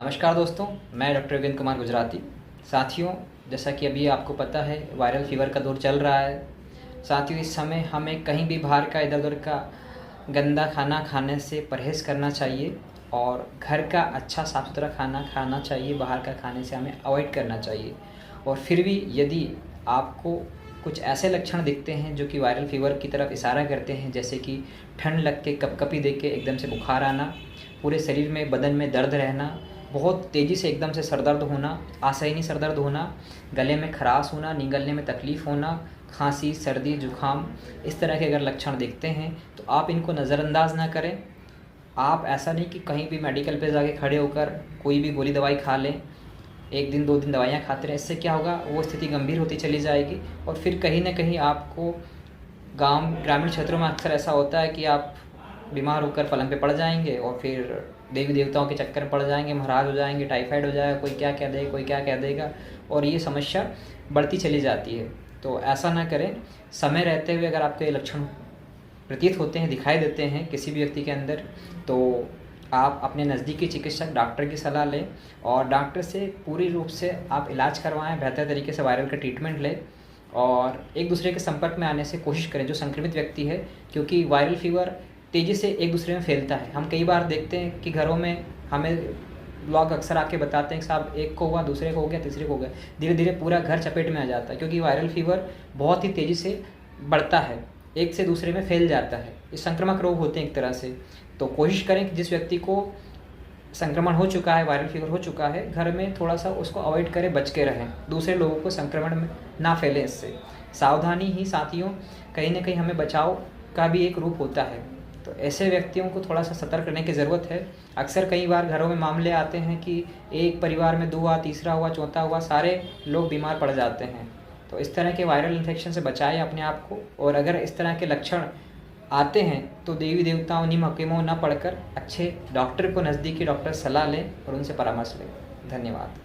नमस्कार दोस्तों, मैं डॉक्टर विपिन कुमार गुजराती। साथियों, जैसा कि अभी आपको पता है वायरल फीवर का दौर चल रहा है। साथियों, इस समय हमें कहीं भी बाहर का इधर-उधर का गंदा खाना खाने से परहेज़ करना चाहिए और घर का अच्छा साफ़-सुथरा खाना खाना चाहिए। बाहर का खाने से हमें अवॉइड करना चाहिए। और फिर भी यदि आपको कुछ ऐसे लक्षण दिखते हैं जो कि वायरल फीवर की तरफ इशारा करते हैं, जैसे कि ठंड लग के कँपकँपी दे के एकदम से बुखार आना, पूरे शरीर में बदन में दर्द रहना, बहुत तेज़ी से एकदम से सर दर्द होना, असहनीय सर दर्द होना, गले में खराश होना, निगलने में तकलीफ़ होना, खांसी, सर्दी, जुकाम, इस तरह के अगर लक्षण दिखते हैं तो आप इनको नज़रअंदाज ना करें। आप ऐसा नहीं कि कहीं भी मेडिकल पे जाके खड़े होकर कोई भी गोली दवाई खा लें, 1 दिन 2 दिन दवाइयाँ खाते रहें। इससे क्या होगा, वो स्थिति गंभीर होती चली जाएगी और फिर कहीं न कहीं आपको ग्रामीण क्षेत्रों में अक्सर ऐसा होता है कि आप बीमार होकर पलंग पे पड़ जाएँगे और फिर देवी-देवताओं के चक्कर में पड़ जाएँगे, महाराज हो जाएँगे, टाइफाइड हो जाएगा, कोई क्या कह देगा, कोई क्या कह देगा और ये समस्या बढ़ती चली जाती है। तो ऐसा ना करें। समय रहते हुए अगर आपको ये लक्षण प्रतीत होते हैं, दिखाई देते हैं किसी भी व्यक्ति के अंदर, तो आप अपने नज़दीकी चिकित्सक डॉक्टर की सलाह लें और डॉक्टर से पूरी रूप से आप इलाज करवाएँ, बेहतर तरीके से वायरल का ट्रीटमेंट लें और एक-दूसरे के संपर्क में आने से कोशिश करें जो संक्रमित व्यक्ति है, क्योंकि वायरल फीवर तेज़ी से एक-दूसरे में फैलता है। हम कई बार देखते हैं कि घरों में हमें लोग अक्सर आके बताते हैं कि साहब एक को हुआ, दूसरे को हो गया, तीसरे को हो गया। धीरे-धीरे पूरा घर चपेट में आ जाता है, क्योंकि वायरल फीवर बहुत ही तेज़ी से बढ़ता है, एक से दूसरे में फैल जाता है। ये संक्रामक रोग होते हैं एक तरह से। तो कोशिश करें कि जिस व्यक्ति को संक्रमण हो चुका है, वायरल फीवर हो चुका है, घर में थोड़ा-सा उसको अवॉइड करें, बच के रहें। दूसरे लोगों को संक्रमण में ना फैले इससे। सावधानी ही साथियों कहीं न कहीं हमें बचाव का भी एक रूप होता है। तो ऐसे व्यक्तियों को थोड़ा-सा सतर्क रहने की ज़रूरत है। अक्सर कई बार घरों में मामले आते हैं कि एक परिवार में 2 हुआ, तीसरा हुआ, चौथा हुआ, सारे लोग बीमार पड़ जाते हैं। तो इस तरह के वायरल इन्फेक्शन से बचाएँ अपने आप को और अगर इस तरह के लक्षण आते हैं तो देवी-देवताओं, नीम हकीमों ना पढ़कर अच्छे डॉक्टर को, नज़दीकी डॉक्टर सलाह लें और उनसे परामर्श लें। धन्यवाद।